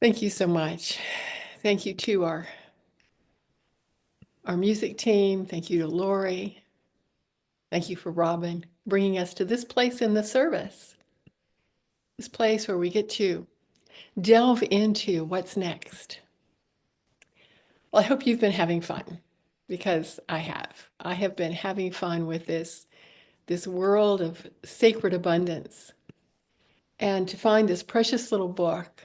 Thank you so much. Thank you to our music team. Thank you to Lori. Thank you for Robin bringing us to this place in the service, this place where we get to delve into what's next. Well, I hope you've been having fun because I have. I have been having fun with this world of sacred abundance and to find this precious little book,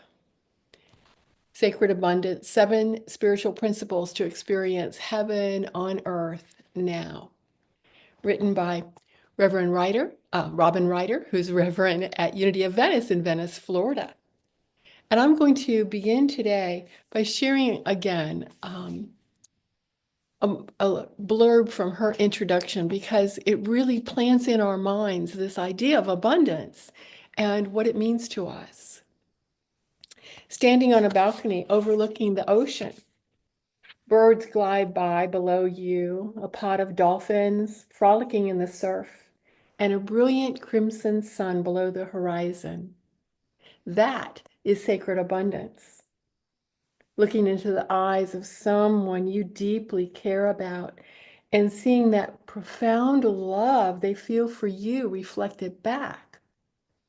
Sacred Abundance, 7 Spiritual Principles to Experience Heaven on Earth Now, written by Robin Ryder, who's Reverend at Unity of Venice in Venice, Florida. And I'm going to begin today by sharing again a blurb from her introduction because it really plants in our minds this idea of abundance and what it means to us. Standing on a balcony overlooking the ocean, birds glide by below you, a pod of dolphins frolicking in the surf, and a brilliant crimson sun below the horizon. That is sacred abundance. Looking into the eyes of someone you deeply care about and seeing that profound love they feel for you reflected back.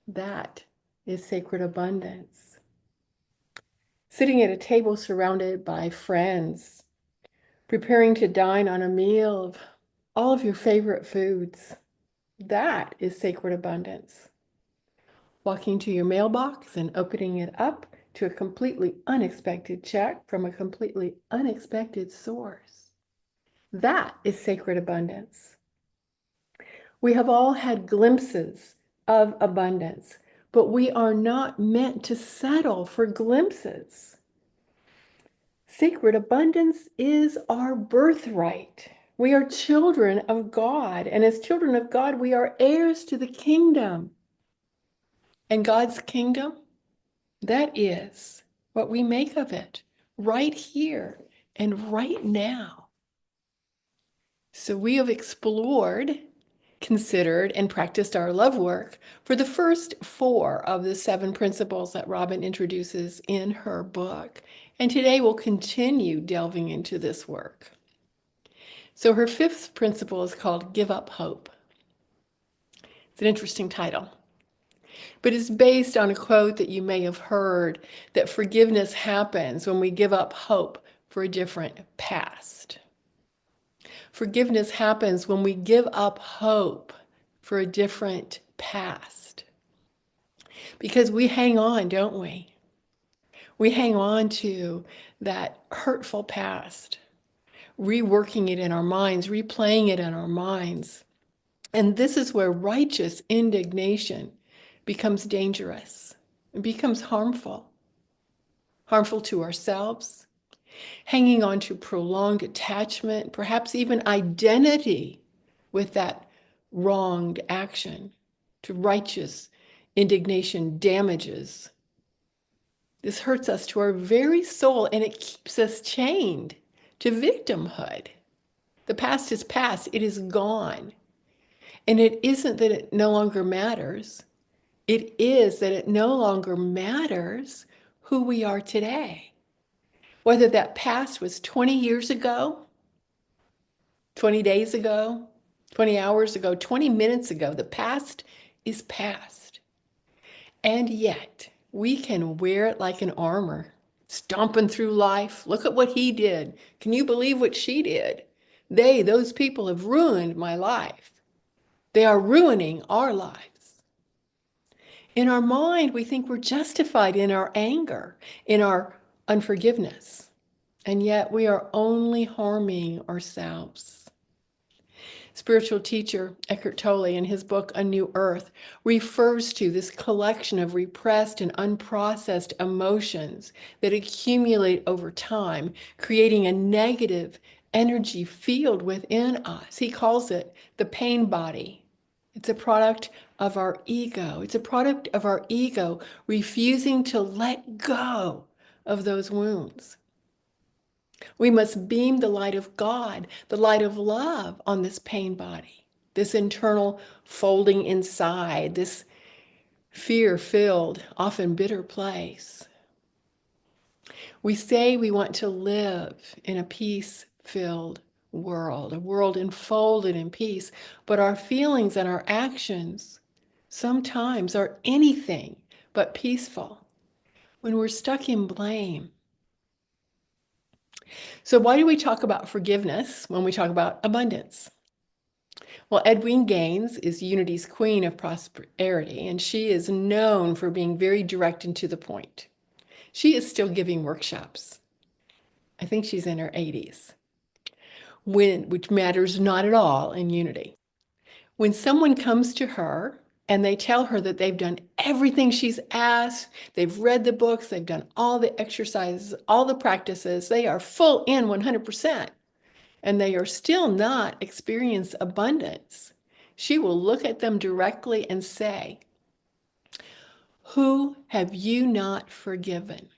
That is sacred abundance. Sitting at a table surrounded by friends, preparing to dine on a meal of all of your favorite foods. That is sacred abundance. Walking to your mailbox and opening it up to a completely unexpected check from a completely unexpected source. That is sacred abundance. We have all had glimpses of abundance, but we are not meant to settle for glimpses. Sacred abundance is our birthright. We are children of God, and as children of God, we are heirs to the kingdom. And God's kingdom, that is what we make of it right here and right now. So we have explored, considered, and practiced our love work for the first 4 of the 7 principles that Robin introduces in her book. And today we'll continue delving into this work. So her 5th principle is called Give Up Hope. It's an interesting title, but it's based on a quote that you may have heard that forgiveness happens when we give up hope for a different past. Forgiveness happens when we give up hope for a different past. Because we hang on, don't we? We hang on to that hurtful past, reworking it in our minds, replaying it in our minds. And this is where righteous indignation becomes dangerous. It becomes harmful to ourselves, hanging on to prolonged attachment, perhaps even identity with that wronged action, to righteous indignation damages. This hurts us to our very soul, and it keeps us chained to victimhood. The past is past, it is gone. And it isn't that it no longer matters. It is that it no longer matters who we are today. Whether that past was 20 years ago, 20 days ago, 20 hours ago, 20 minutes ago, the past is past. And yet, we can wear it like an armor, stomping through life. Look at what he did. Can you believe what she did? Those people have ruined my life. They are ruining our lives. In our mind, we think we're justified in our anger, in our unforgiveness, and yet we are only harming ourselves. Spiritual teacher Eckhart Tolle, in his book A New Earth, refers to this collection of repressed and unprocessed emotions that accumulate over time, creating a negative energy field within us. He calls it the pain body. It's a product of our ego. It's a product of our ego refusing to let go of those wounds. We must beam the light of God, the light of love on this pain body, this internal folding inside, this fear-filled, often bitter place. We say we want to live in a peace-filled world, a world enfolded in peace, but our feelings and our actions sometimes are anything but peaceful when we're stuck in blame. So why do we talk about forgiveness when we talk about abundance? Well, Edwene Gaines is Unity's queen of prosperity, and she is known for being very direct and to the point. She is still giving workshops. I think she's in her 80s, which matters not at all in Unity. When someone comes to her and they tell her that they've done everything she's asked, they've read the books, they've done all the exercises, all the practices, they are full in 100%, and they are still not experiencing abundance, she will look at them directly and say, "Who have you not forgiven?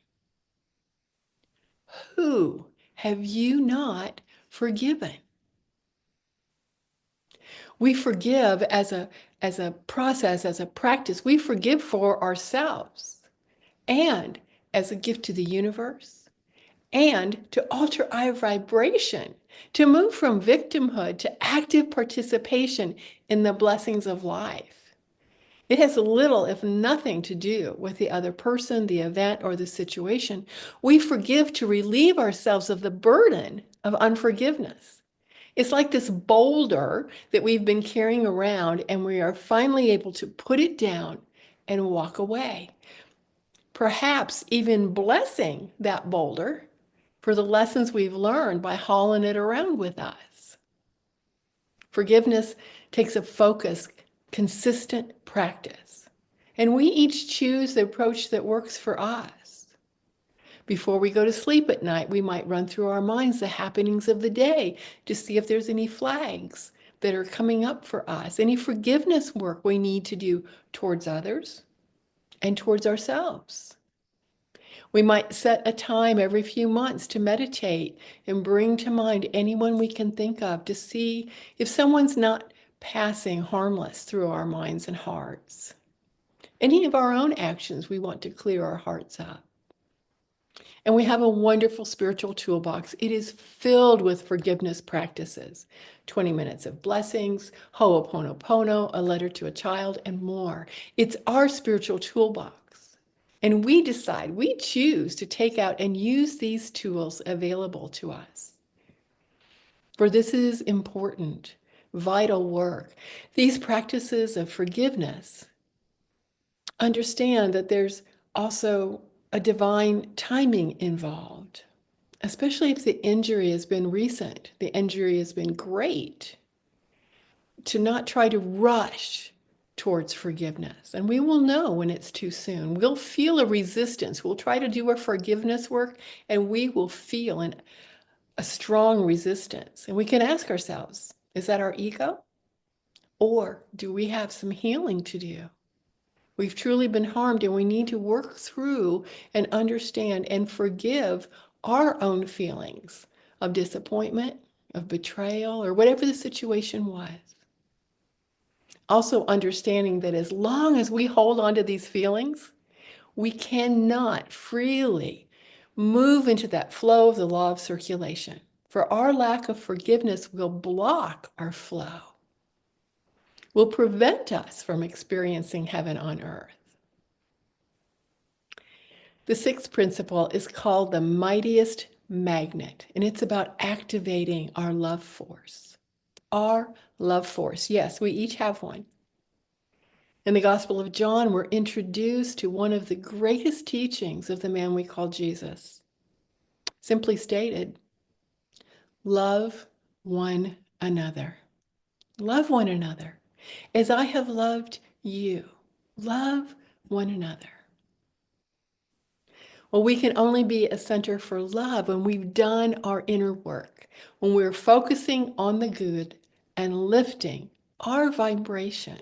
Who have you not forgiven?" We forgive as a process, as a practice. We forgive for ourselves and as a gift to the universe and to alter our vibration, to move from victimhood to active participation in the blessings of life. It has little, if nothing, to do with the other person, the event, or the situation. We forgive to relieve ourselves of the burden of unforgiveness. It's like this boulder that we've been carrying around, and we are finally able to put it down and walk away. Perhaps even blessing that boulder for the lessons we've learned by hauling it around with us. Forgiveness takes a focused, consistent practice, and we each choose the approach that works for us. Before we go to sleep at night, we might run through our minds the happenings of the day to see if there's any flags that are coming up for us, any forgiveness work we need to do towards others and towards ourselves. We might set a time every few months to meditate and bring to mind anyone we can think of to see if someone's not passing harmless through our minds and hearts. Any of our own actions, we want to clear our hearts up. And we have a wonderful spiritual toolbox. It is filled with forgiveness practices, 20 minutes of blessings, Ho'oponopono, a letter to a child, and more. It's our spiritual toolbox. And we decide, we choose to take out and use these tools available to us. For this is important, vital work. These practices of forgiveness understand that there's also a divine timing involved, especially if the injury has been recent, the injury has been great, to not try to rush towards forgiveness. And we will know when it's too soon. We'll feel a resistance. We'll try to do our forgiveness work, and we will feel a strong resistance. And we can ask ourselves, is that our ego? Or do we have some healing to do? We've truly been harmed, and we need to work through and understand and forgive our own feelings of disappointment, of betrayal, or whatever the situation was. Also understanding that as long as we hold on to these feelings, we cannot freely move into that flow of the law of circulation. For our lack of forgiveness will block our flow, will prevent us from experiencing heaven on earth. The sixth principle is called the mightiest magnet, and it's about activating our love force. Our love force. Yes, we each have one. In the Gospel of John, we're introduced to one of the greatest teachings of the man we call Jesus. Simply stated, love one another. Love one another. As I have loved you, love one another. Well, we can only be a center for love when we've done our inner work, when we're focusing on the good and lifting our vibration.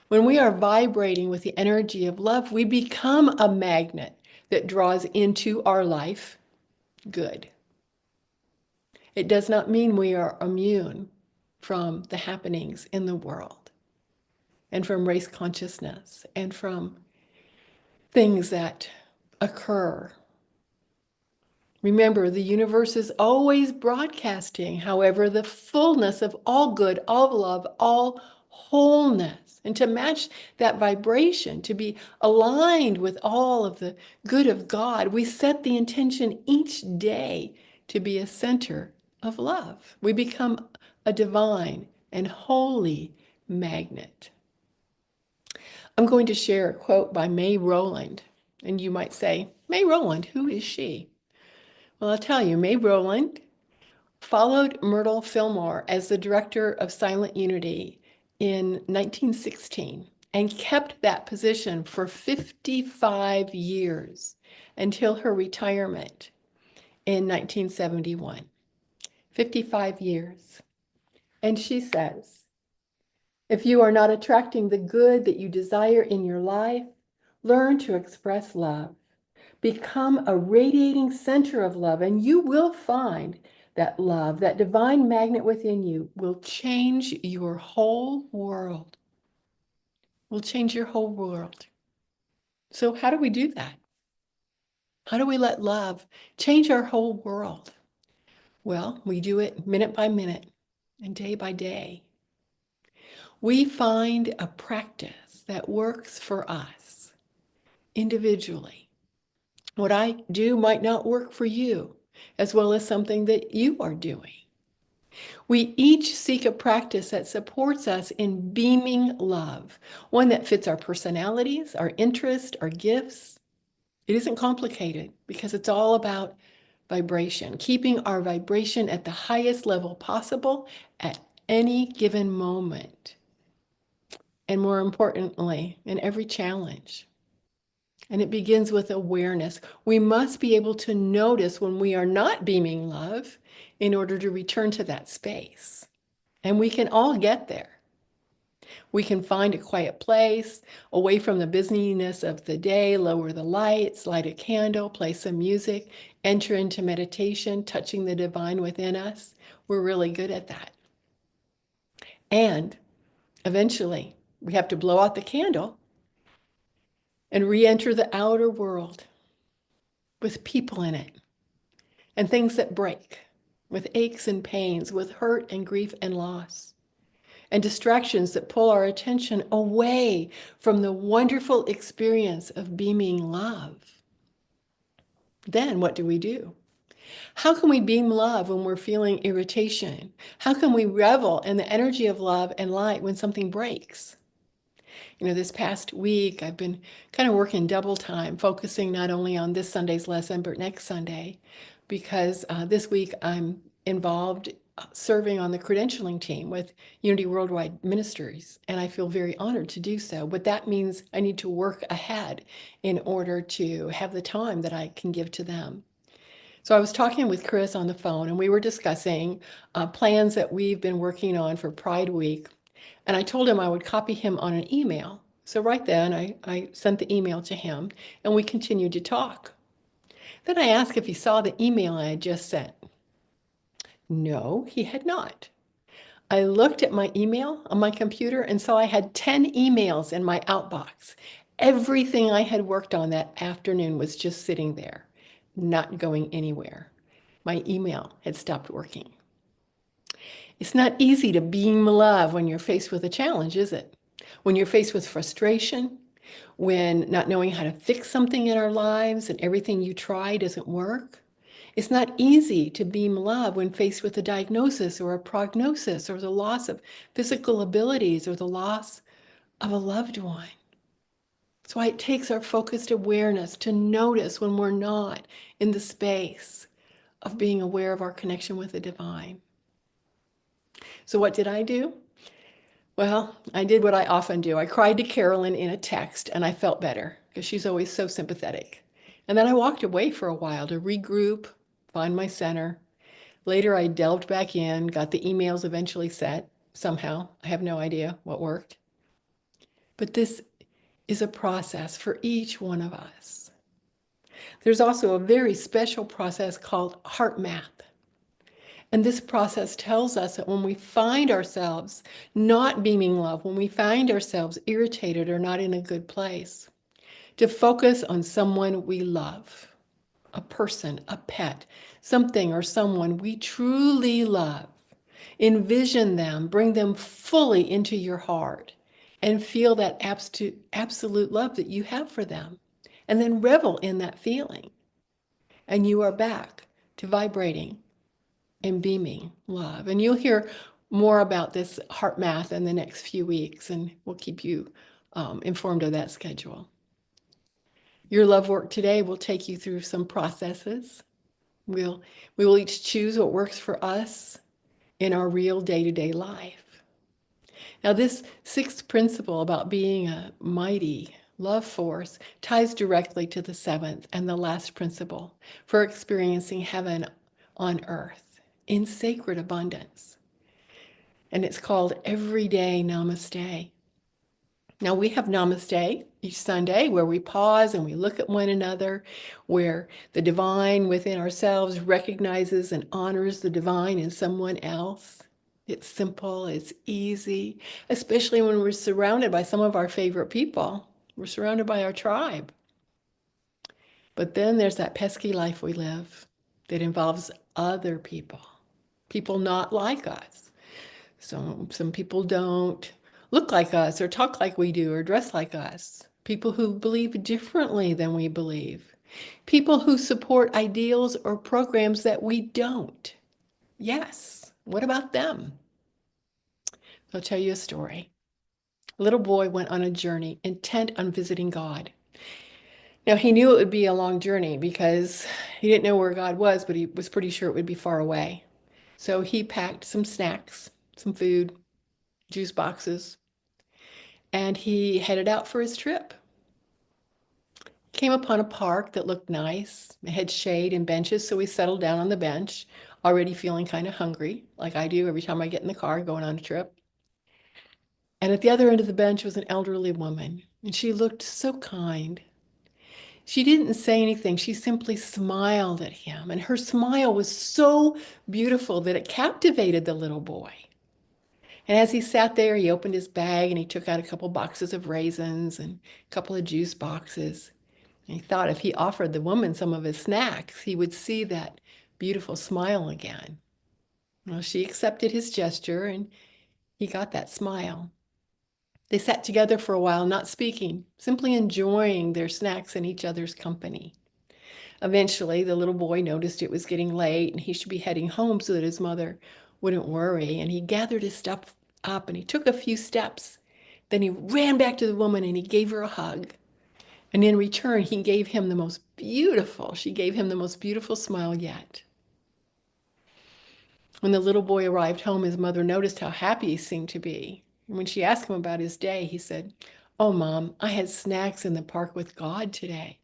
When we are vibrating with the energy of love, we become a magnet that draws into our life good. It does not mean we are immune from the happenings in the world and from race consciousness and from things that occur Remember, the universe is always broadcasting, however, the fullness of all good, all love, all wholeness. And to match that vibration, to be aligned with all of the good of God, we set the intention each day to be a center of love. We become a divine and holy magnet. I'm going to share a quote by May Rowland. And you might say, May Rowland, who is she? Well, I'll tell you, May Rowland followed Myrtle Fillmore as the director of Silent Unity in 1916 and kept that position for 55 years until her retirement in 1971. 55 years. And she says, if you are not attracting the good that you desire in your life, learn to express love. Become a radiating center of love, and you will find that love, that divine magnet within you, will change your whole world. Will change your whole world. So, how do we do that? How do we let love change our whole world? Well, we do it minute by minute and day by day. We find a practice that works for us individually. What I do might not work for you, as well as something that you are doing. We each seek a practice that supports us in beaming love, one that fits our personalities, our interests, our gifts. It isn't complicated because it's all about vibration, keeping our vibration at the highest level possible at any given moment. And more importantly, in every challenge. And it begins with awareness. We must be able to notice when we are not beaming love in order to return to that space. And we can all get there. We can find a quiet place, away from the busyness of the day, lower the lights, light a candle, play some music, enter into meditation, touching the divine within us. We're really good at that. And eventually, we have to blow out the candle and re-enter the outer world with people in it and things that break, with aches and pains, with hurt and grief and loss, and distractions that pull our attention away from the wonderful experience of beaming love. Then what do we do? How can we beam love when we're feeling irritation? How can we revel in the energy of love and light when something breaks? This past week, I've been kind of working double time, focusing not only on this Sunday's lesson, but next Sunday, because this week I'm involved serving on the credentialing team with Unity Worldwide Ministries, and I feel very honored to do so. But that means I need to work ahead in order to have the time that I can give to them. So I was talking with Chris on the phone, and we were discussing plans that we've been working on for Pride Week. And I told him I would copy him on an email. So right then I sent the email to him, and we continued to talk. Then I asked if he saw the email I had just sent. No, he had not. I looked at my email on my computer and saw I had 10 emails in my outbox. Everything I had worked on that afternoon was just sitting there, not going anywhere. My email had stopped working. It's not easy to beam love when you're faced with a challenge, is it? When you're faced with frustration, when not knowing how to fix something in our lives and everything you try doesn't work. It's not easy to beam love when faced with a diagnosis or a prognosis or the loss of physical abilities or the loss of a loved one. That's why it takes our focused awareness to notice when we're not in the space of being aware of our connection with the divine. So what did I do? Well, I did what I often do. I cried to Carolyn in a text, and I felt better because she's always so sympathetic. And then I walked away for a while to regroup, find my center. Later, I delved back in, got the emails eventually set somehow. I have no idea what worked. But this is a process for each one of us. There's also a very special process called heart math. And this process tells us that when we find ourselves not beaming love, when we find ourselves irritated or not in a good place, to focus on someone we love. a person, a pet, something or someone we truly love. Envision them, bring them fully into your heart, and feel that absolute love that you have for them. And then revel in that feeling. And you are back to vibrating and beaming love. And you'll hear more about this heart math in the next few weeks, and we'll keep you informed of that schedule. Your love work today will take you through some processes. We will each choose what works for us in our real day-to-day life. Now, this sixth principle about being a mighty love force ties directly to the seventh and the last principle for experiencing heaven on earth in sacred abundance. And it's called Everyday Namaste. Now, we have Namaste each Sunday where we pause and we look at one another, where the divine within ourselves recognizes and honors the divine in someone else. It's simple, it's easy, especially when we're surrounded by some of our favorite people. We're surrounded by our tribe. But then there's that pesky life we live that involves other people, people not like us. So some people don't look like us or talk like we do or dress like us. People who believe differently than we believe. People who support ideals or programs that we don't. Yes, what about them? I'll tell you a story. A little boy went on a journey intent on visiting God. Now, he knew it would be a long journey because he didn't know where God was, but he was pretty sure it would be far away. So he packed some snacks, some food, juice boxes, and he headed out for his trip. Came upon a park that looked nice. It had shade and benches, so we settled down on the bench, already feeling kind of hungry, like I do every time I get in the car going on a trip. And at the other end of the bench was an elderly woman, and she looked so kind. She didn't say anything. She simply smiled at him, and her smile was so beautiful that it captivated the little boy. And as he sat there, he opened his bag and he took out a couple boxes of raisins and a couple of juice boxes. And he thought if he offered the woman some of his snacks, he would see that beautiful smile again. Well, she accepted his gesture and he got that smile. They sat together for a while, not speaking, simply enjoying their snacks and each other's company. Eventually, the little boy noticed it was getting late and he should be heading home so that his mother wouldn't worry. And he gathered his stuff up and he took a few steps. Then he ran back to the woman and he gave her a hug. And in return, she gave him the most beautiful smile yet. When the little boy arrived home, his mother noticed how happy he seemed to be. And when she asked him about his day, he said, "Oh, Mom, I had snacks in the park with God today.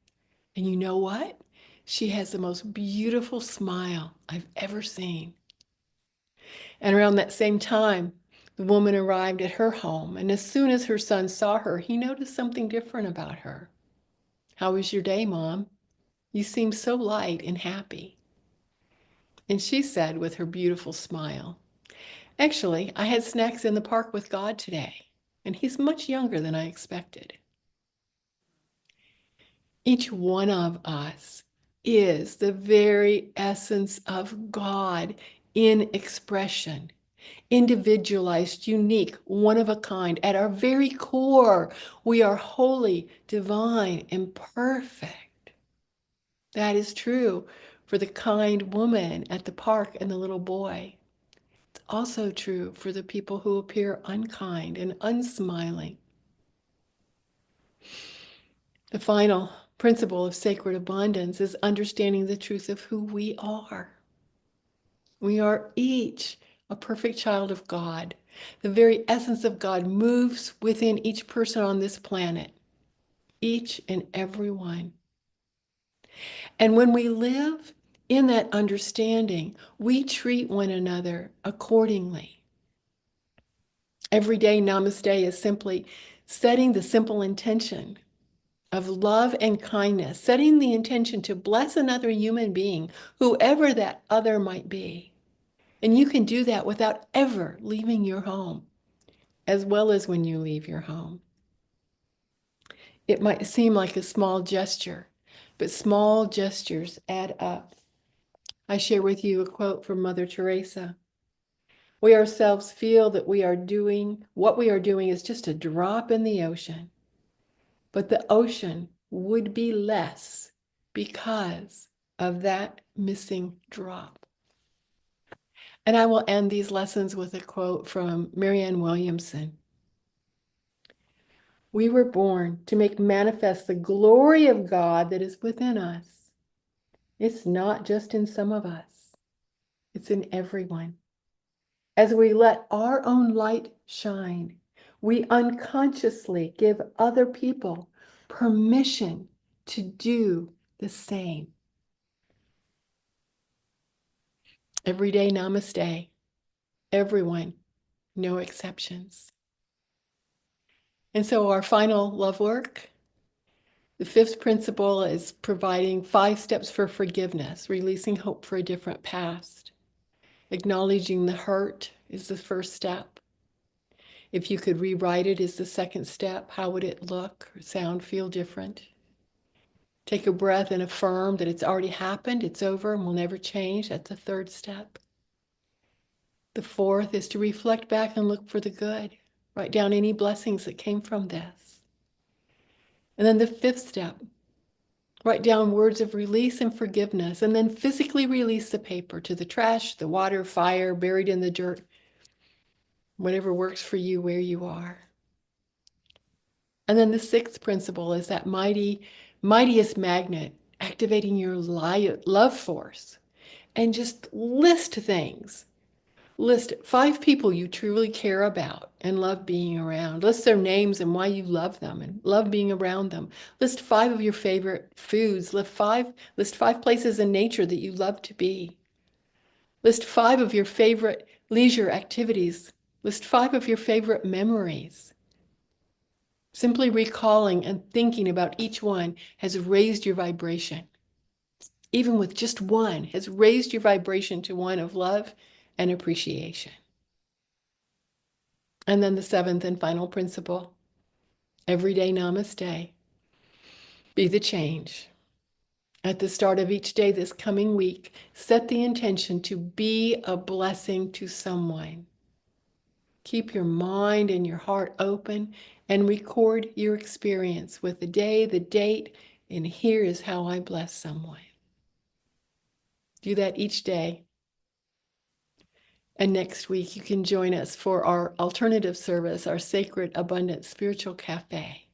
And you know what? She has the most beautiful smile I've ever seen." And around that same time, the woman arrived at her home. And as soon as her son saw her, he noticed something different about her. "How was your day, Mom? You seem so light and happy." And she said with her beautiful smile, "Actually, I had snacks in the park with God today, and he's much younger than I expected." Each one of us is the very essence of God in expression, individualized, unique, one of a kind. At our very core, we are holy, divine, and perfect. That is true for the kind woman at the park and the little boy. It's also true for the people who appear unkind and unsmiling. The final principle of sacred abundance is understanding the truth of who we are. We are each a perfect child of God. The very essence of God moves within each person on this planet, each and every one. And when we live in that understanding, we treat one another accordingly. Everyday namaste is simply setting the simple intention of love and kindness, setting the intention to bless another human being, whoever that other might be. And you can do that without ever leaving your home, as well as when you leave your home. It might seem like a small gesture, but small gestures add up. I share with you a quote from Mother Teresa. We ourselves feel that what we are doing is just a drop in the ocean, but the ocean would be less because of that missing drop. And I will end these lessons with a quote from Marianne Williamson. We were born to make manifest the glory of God that is within us. It's not just in some of us, it's in everyone. As we let our own light shine, we unconsciously give other people permission to do the same. Everyday namaste. Everyone, no exceptions. And so our final love work, the fifth principle is providing 5 steps for forgiveness, releasing hope for a different past. Acknowledging the hurt is the first step. If you could rewrite it is the second step. How would it look, sound, feel different? Take a breath and affirm that it's already happened, it's over, and will never change. That's the third step. The fourth is to reflect back and look for the good. Write down any blessings that came from this. And then the fifth step, write down words of release and forgiveness, and then physically release the paper to the trash, the water, fire, buried in the dirt, whatever works for you where you are. And then the sixth principle is that mightiest magnet, activating your love force. And just list things. List 5 people you truly care about and love being around. List their names and why you love them and love being around them. List 5 of your favorite foods. List 5 places in nature that you love to be. List 5 of your favorite leisure activities. List 5 of your favorite memories. Simply recalling and thinking about each one has raised your vibration. Even with just one, has raised your vibration to one of love and appreciation. And then the 7th and final principle, everyday namaste. Be the change. At the start of each day this coming week, set the intention to be a blessing to someone. Keep your mind and your heart open and record your experience with the day, the date, and here is how I bless someone. Do that each day. And next week, you can join us for our alternative service, our Sacred Abundant Spiritual Cafe.